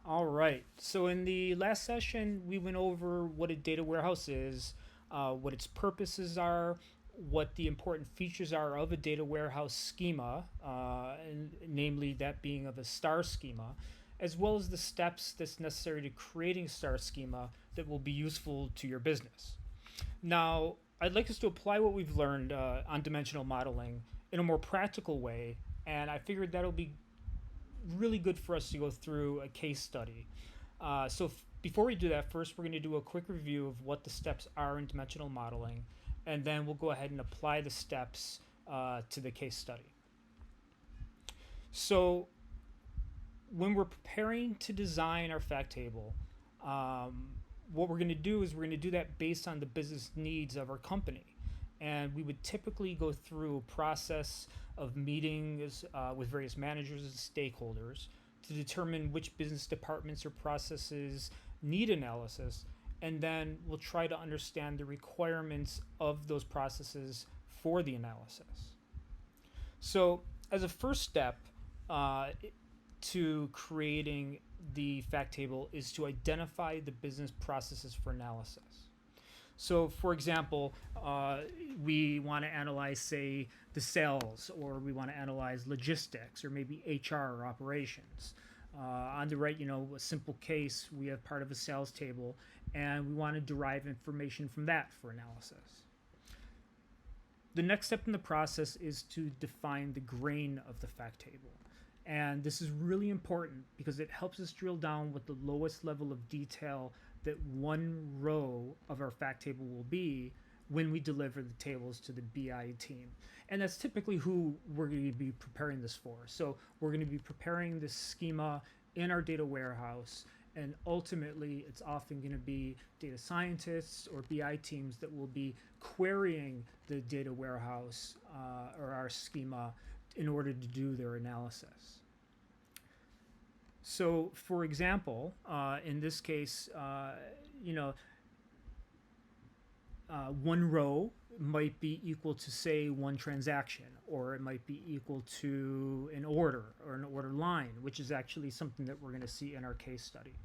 All right. So in the last session, we went over what a data warehouse is, what its purposes are, what the important features are of a data warehouse schema, and namely that being of a star schema, as well as the steps that's necessary to creating a star schema that will be useful to your business. Now, I'd like us to apply what we've learned on dimensional modeling in a more practical way, and I figured that'll be really good for us to go through a case study. Before we do that, first we're going to do a quick review of what the steps are in dimensional modeling, and then we'll go ahead and apply the steps to the case study. So when we're preparing to design our fact table, what we're going to do is we're going to do that based on the business needs of our company. And we would typically go through a process of meetings with various managers and stakeholders to determine which business departments or processes need analysis. And then we'll try to understand the requirements of those processes for the analysis. So, as a first step, uh, to creating the fact table is to identify the business processes for analysis. So, for example, we want to analyze, say, the sales, or we want to analyze logistics, or maybe HR or operations. On the right, a simple case, we have part of a sales table, and we want to derive information from that for analysis. The next step in the process is to define the grain of the fact table. And this is really important because it helps us drill down what the lowest level of detail that one row of our fact table will be when we deliver the tables to the BI team. And that's typically who we're going to be preparing this for. So we're going to be preparing this schema in our data warehouse, and ultimately it's often going to be data scientists or BI teams that will be querying the data warehouse or our schema in order to do their analysis. So, for example, in this case, one row might be equal to, say, one transaction, or it might be equal to an order or an order line, which is actually something that we're going to see in our case study.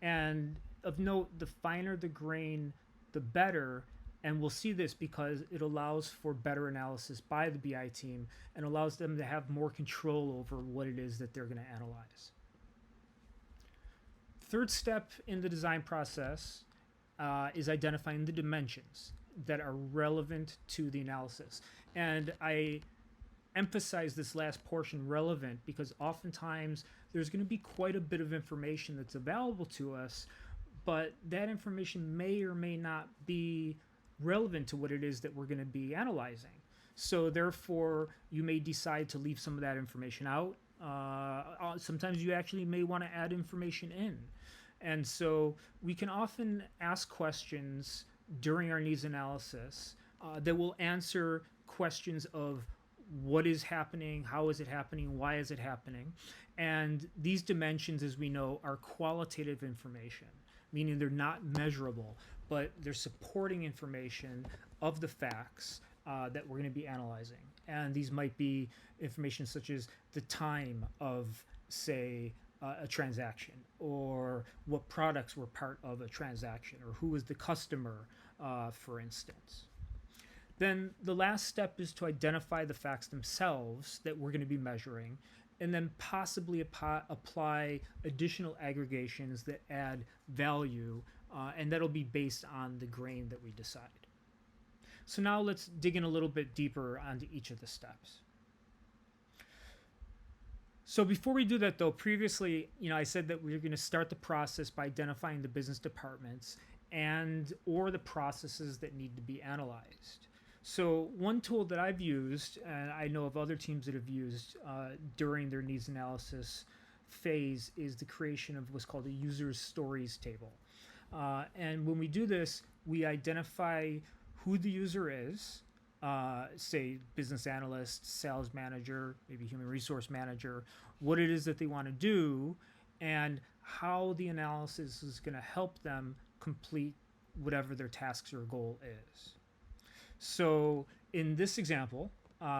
And of note, the finer the grain, the better. And we'll see this because it allows for better analysis by the BI team and allows them to have more control over what it is that they're going to analyze. Third step in the design process is identifying the dimensions that are relevant to the analysis. And I emphasize this last portion, relevant, because oftentimes there's going to be quite a bit of information that's available to us, but that information may or may not be relevant to what it is that we're going to be analyzing. So therefore, you may decide to leave some of that information out. Sometimes you actually may want to add information in. And so we can often ask questions during our needs analysis that will answer questions of what is happening, how is it happening, why is it happening. And these dimensions, as we know, are qualitative information, meaning they're not measurable, but they're supporting information of the facts that we're going to be analyzing. And these might be information such as the time of, say, a transaction, or what products were part of a transaction, or who was the customer, for instance. Then the last step is to identify the facts themselves that we're going to be measuring, and then possibly apply additional aggregations that add value, and that'll be based on the grain that we decide. So now let's dig in a little bit deeper onto each of the steps. So before we do that, though, previously, I said that we are going to start the process by identifying the business departments and or the processes that need to be analyzed. So one tool that I've used, and I know of other teams that have used during their needs analysis phase, is the creation of what's called a user stories table. And when we do this, we identify who the user is, say business analyst, sales manager, maybe human resource manager, what it is that they want to do, and how the analysis is going to help them complete whatever their tasks or goal is. So in this example,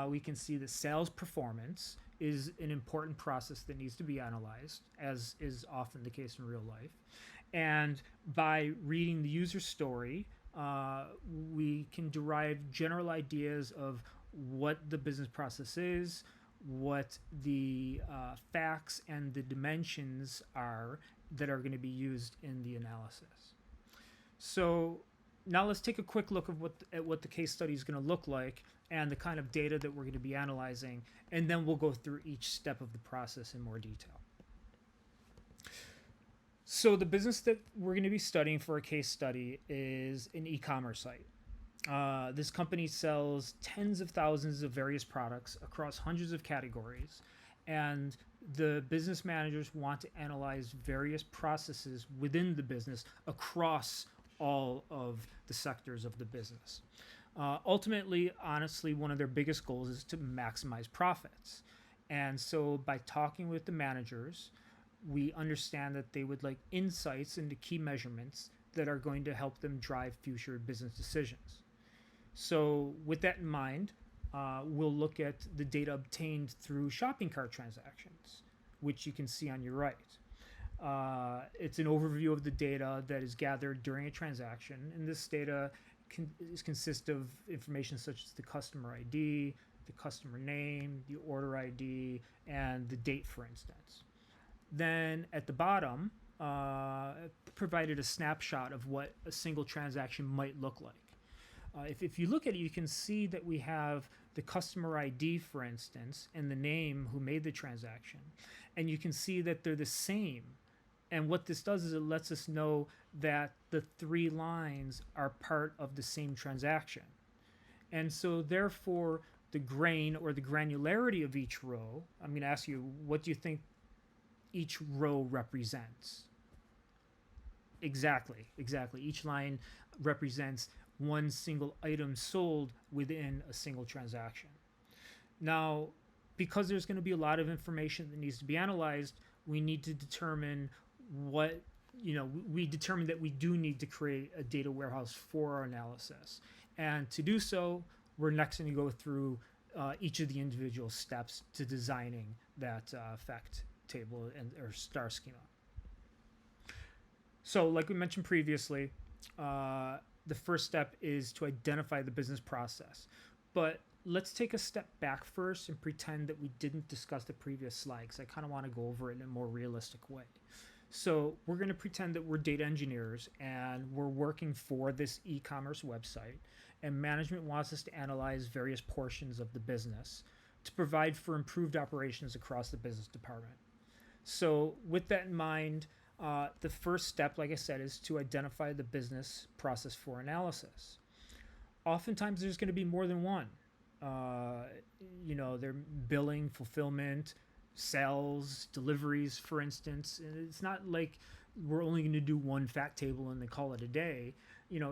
we can see the sales performance is an important process that needs to be analyzed, as is often the case in real life. And by reading the user story, we can derive general ideas of what the business process is, what the facts and the dimensions are that are going to be used in the analysis. So now let's take a quick look at what the case study is going to look like and the kind of data that we're going to be analyzing, and then we'll go through each step of the process in more detail. So the business that we're going to be studying for a case study is an e-commerce site. This company sells tens of thousands of various products across hundreds of categories, and the business managers want to analyze various processes within the business across all of the sectors of the business. Ultimately, honestly, one of their biggest goals is to maximize profits. And so by talking with the managers, we understand that they would like insights into key measurements that are going to help them drive future business decisions. So with that in mind, we'll look at the data obtained through shopping cart transactions, which you can see on your right. It's an overview of the data that is gathered during a transaction, and this data consists of information such as the customer ID, the customer name, the order ID, and the date, for instance. Then at the bottom, provided a snapshot of what a single transaction might look like. If you look at it, you can see that we have the customer ID, for instance, and the name who made the transaction. And you can see that they're the same. And what this does is it lets us know that the three lines are part of the same transaction. And so therefore, the grain or the granularity of each row, I'm going to ask you, what do you think each row represents? Exactly. Each line represents one single item sold within a single transaction. Now, because there's going to be a lot of information that needs to be analyzed, we need to determine we determined that we do need to create a data warehouse for our analysis. And to do so, we're next going to go through each of the individual steps to designing that fact table or star schema. So like we mentioned previously, the first step is to identify the business process. But let's take a step back first and pretend that we didn't discuss the previous slide, because I kind of want to go over it in a more realistic way. So we're going to pretend that we're data engineers and we're working for this e-commerce website, and management wants us to analyze various portions of the business to provide for improved operations across the business department. So with that in mind, the first step, like I said, is to identify the business process for analysis. Oftentimes there's going to be more than one. They're billing, fulfillment, sales, deliveries, for instance. And it's not like we're only going to do one fact table and then call it a day.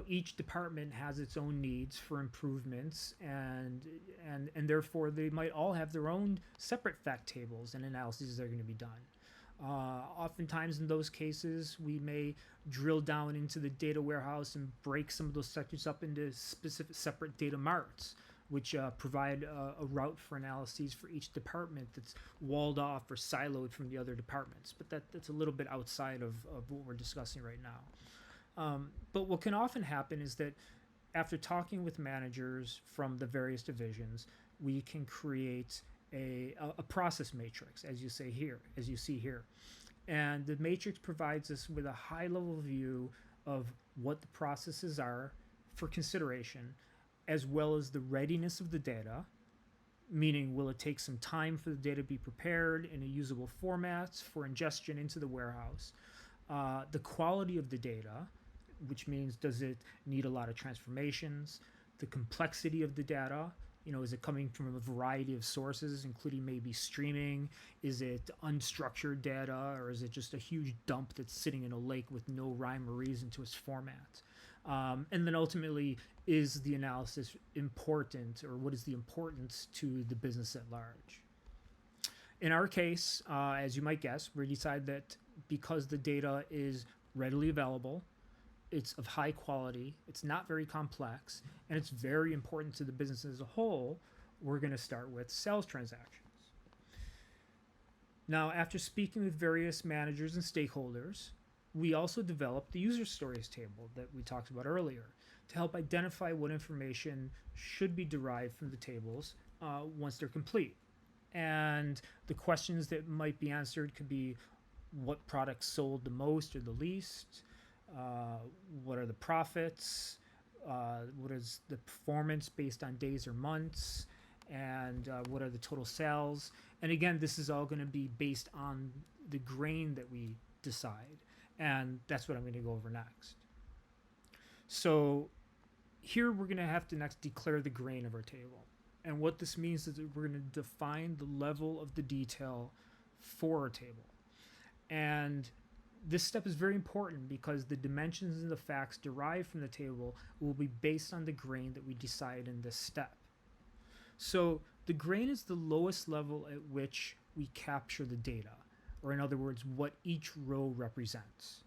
Each department has its own needs for improvements, and therefore they might all have their own separate fact tables and analyses that are going to be done. Oftentimes in those cases, we may drill down into the data warehouse and break some of those sectors up into specific separate data marts, which provide a route for analyses for each department that's walled off or siloed from the other departments. But that's a little bit outside of what we're discussing right now. But what can often happen is that after talking with managers from the various divisions, we can create a process matrix, as you see here. And the matrix provides us with a high-level view of what the processes are for consideration, as well as the readiness of the data, meaning will it take some time for the data to be prepared in a usable format for ingestion into the warehouse, the quality of the data, which means does it need a lot of transformations, the complexity of the data, is it coming from a variety of sources, including maybe streaming? Is it unstructured data, or is it just a huge dump that's sitting in a lake with no rhyme or reason to its format? And then ultimately, is the analysis important, or what is the importance to the business at large? In our case, as you might guess, we decide that because the data is readily available, it's of high quality, it's not very complex, and it's very important to the business as a whole, we're going to start with sales transactions. Now, after speaking with various managers and stakeholders, we also developed the user stories table that we talked about earlier to help identify what information should be derived from the tables once they're complete. And the questions that might be answered could be what products sold the most or the least, what are the profits, what is the performance based on days or months, and what are the total sales. And again, this is all going to be based on the grain that we decide. And that's what I'm going to go over next. So here we're going to have to next declare the grain of our table. And what this means is that we're going to define the level of the detail for our table. And this step is very important because the dimensions and the facts derived from the table will be based on the grain that we decide in this step. So the grain is the lowest level at which we capture the data, or in other words, what each row represents.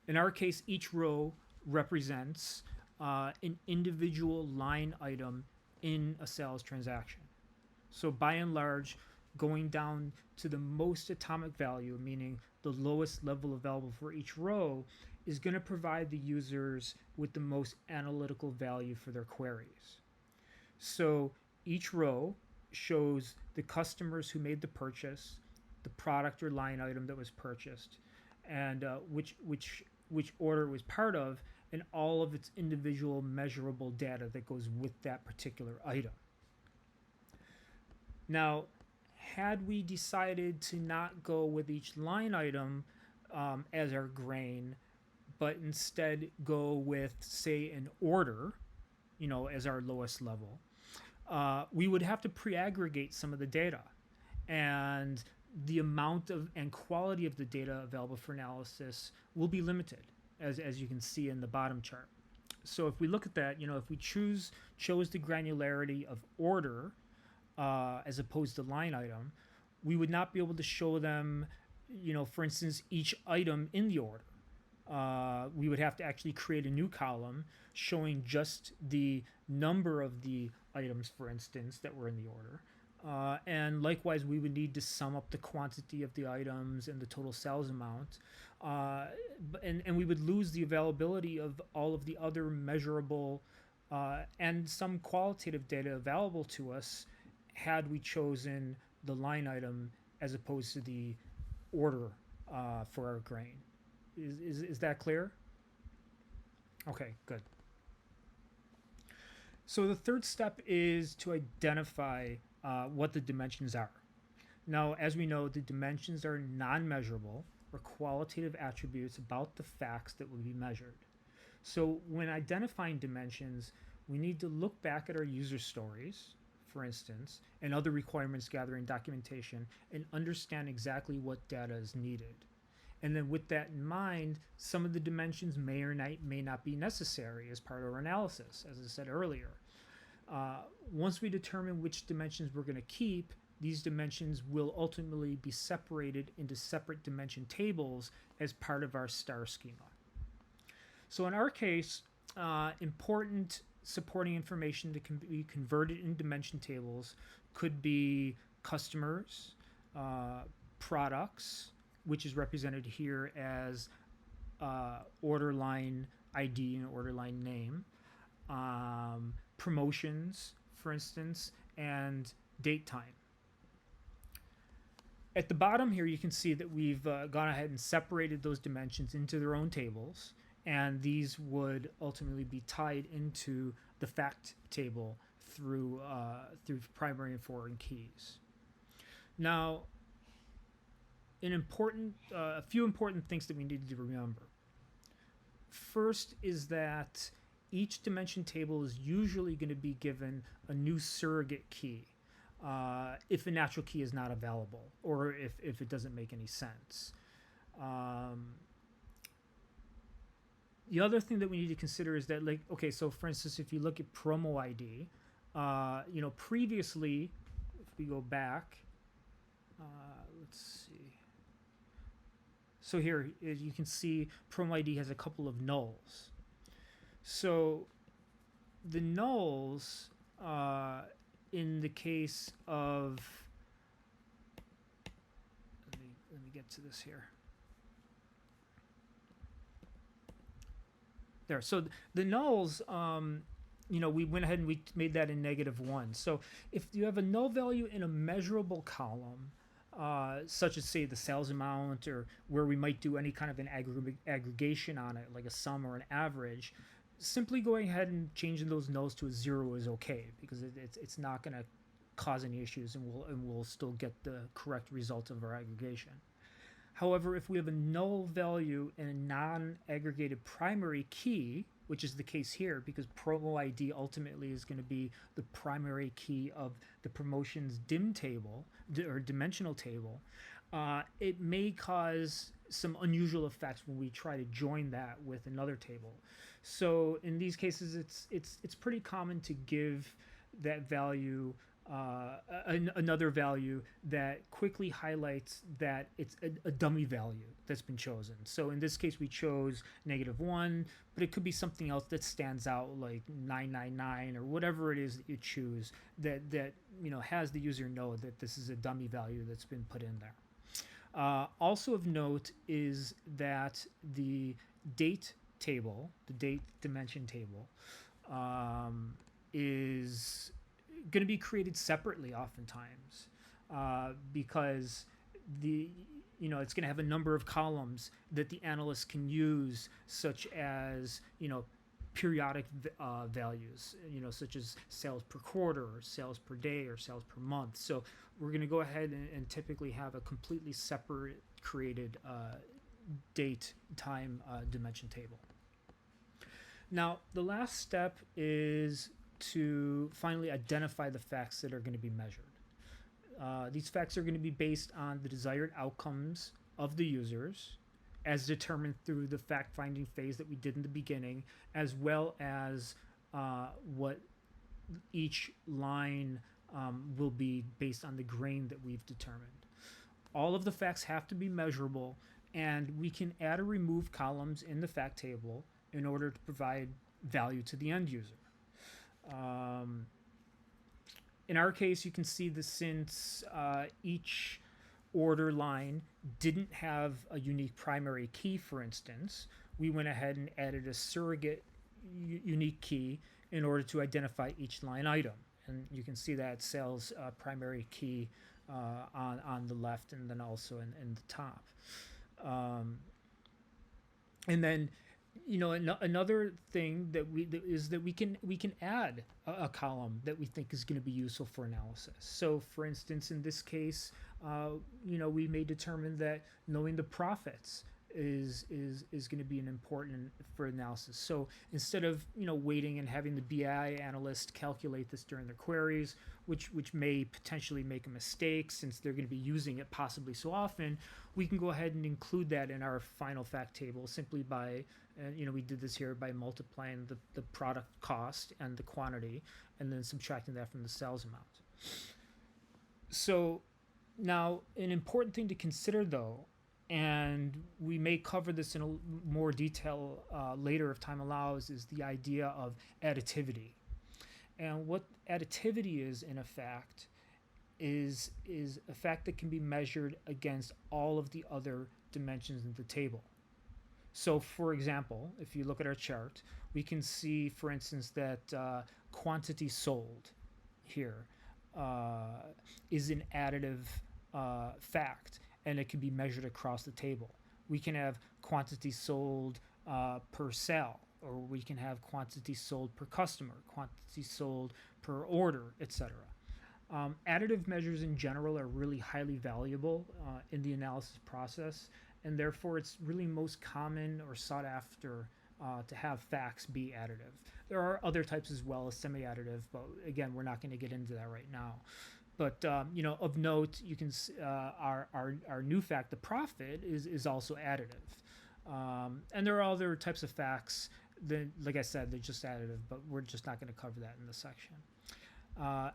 In our case, each row represents an individual line item in a sales transaction. So by and large, going down to the most atomic value, meaning the lowest level available for each row, is going to provide the users with the most analytical value for their queries. So each row shows the customers who made the purchase, the product or line item that was purchased, and which order it was part of, and all of its individual measurable data that goes with that particular item. Now, had we decided to not go with each line item as our grain, but instead go with, say, an order, as our lowest level, we would have to pre-aggregate some of the data, and the amount of and quality of the data available for analysis will be limited, as you can see in the bottom chart. So if we look at that, if we chose the granularity of order as opposed to line item, we would not be able to show them, for instance, each item in the order. We would have to actually create a new column showing just the number of the items, for instance, that were in the order. And likewise, we would need to sum up the quantity of the items and the total sales amount. And we would lose the availability of all of the other measurable and some qualitative data available to us had we chosen the line item as opposed to the order for our grain. Is that clear? Okay, good. So the third step is to identify what the dimensions are. Now, as we know, the dimensions are non-measurable or qualitative attributes about the facts that will be measured. So when identifying dimensions, we need to look back at our user stories, for instance, and other requirements gathering documentation and understand exactly what data is needed. And then with that in mind, some of the dimensions may or may not be necessary as part of our analysis, as I said earlier. Once we determine which dimensions we're going to keep, these dimensions will ultimately be separated into separate dimension tables as part of our star schema. So in our case, important supporting information that can be converted in dimension tables could be customers, products, which is represented here as order line ID and order line name, promotions, for instance, and date time. At the bottom here, you can see that we've gone ahead and separated those dimensions into their own tables, and these would ultimately be tied into the fact table through primary and foreign keys. Now, a few important things that we need to remember. First is that each dimension table is usually going to be given a new surrogate key if a natural key is not available, or if it doesn't make any sense. The other thing that we need to consider is that, so for instance, if you look at promo ID, previously, if we go back, let's see. So here, as you can see, promo ID has a couple of nulls. So the nulls, in the case of get to this here. There. So the nulls, we went ahead and we made that in -1. So if you have a null value in a measurable column, such as say the sales amount, or where we might do any kind of an aggregation on it, like a sum or an average, simply going ahead and changing those nulls to a 0 is okay, because it's not going to cause any issues, and we'll still get the correct result of our aggregation. However, if we have a null value in a non-aggregated primary key, which is the case here, because promo ID ultimately is going to be the primary key of the promotions dim table or dimensional table, it may cause some unusual effects when we try to join that with another table. So in these cases, it's pretty common to give that value another value that quickly highlights that it's a dummy value that's been chosen. So in this case, we chose -1, but it could be something else that stands out, like 999 or whatever it is that you choose, that has the user know that this is a dummy value that's been put in there. Also of note is that the date table, the date dimension table, is going to be created separately oftentimes, because it's going to have a number of columns that the analyst can use, such as periodic values, such as sales per quarter or sales per day or sales per month. So we're going to go ahead and typically have a completely separate created date time dimension table. Now the last step is to finally identify the facts that are going to be measured. These facts are going to be based on the desired outcomes of the users, as determined through the fact-finding phase that we did in the beginning, as well as what each line will be based on the grain that we've determined. All of the facts have to be measurable, and we can add or remove columns in the fact table in order to provide value to the end user. In our case, you can see that since each order line didn't have a unique primary key, for instance, we went ahead and added a surrogate unique key in order to identify each line item. And you can see that sales primary key on the left, and then also in the top. And then another thing that we can add a column that we think is going to be useful for analysis. So for instance, in this case, we may determine that knowing the profits is going to be an important for analysis. So instead of waiting and having the BI analyst calculate this during their queries, which may potentially make a mistake since they're going to be using it possibly so often, we can go ahead and include that in our final fact table simply by we did this here by multiplying the product cost and the quantity, and then subtracting that from the sales amount. So now an important thing to consider, though, and we may cover this in a more detail later if time allows, is the idea of additivity. And what additivity is, in effect, is a fact that can be measured against all of the other dimensions in the table. So for example, if you look at our chart, we can see, for instance, that quantity sold here is an additive fact, and it can be measured across the table. We can have quantity sold per sale, or we can have quantity sold per customer, quantity sold per order, etc. Additive measures in general are really highly valuable in the analysis process, and therefore it's really most common or sought after to have facts be additive. There are other types as well as semi-additive, but again, we're not going to get into that right now. But of note, you can our new fact, the profit, is also additive, and there are other types of facts that, like I said, they're just additive, but we're just not going to cover that in this section.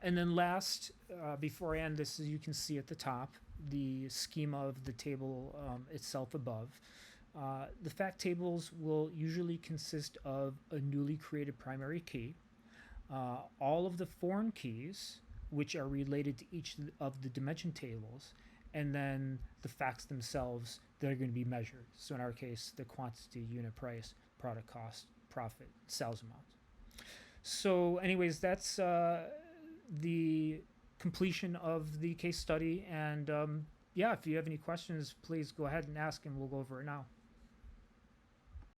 And then last, before I end this, as you can see at the top, the schema of the table itself above. The fact tables will usually consist of a newly created primary key, all of the foreign keys, which are related to each of the dimension tables, and then the facts themselves that are going to be measured. So in our case, the quantity, unit price, product cost, profit, sales amount. So anyways, that's the completion of the case study. And yeah, if you have any questions, please go ahead and ask, and we'll go over it now.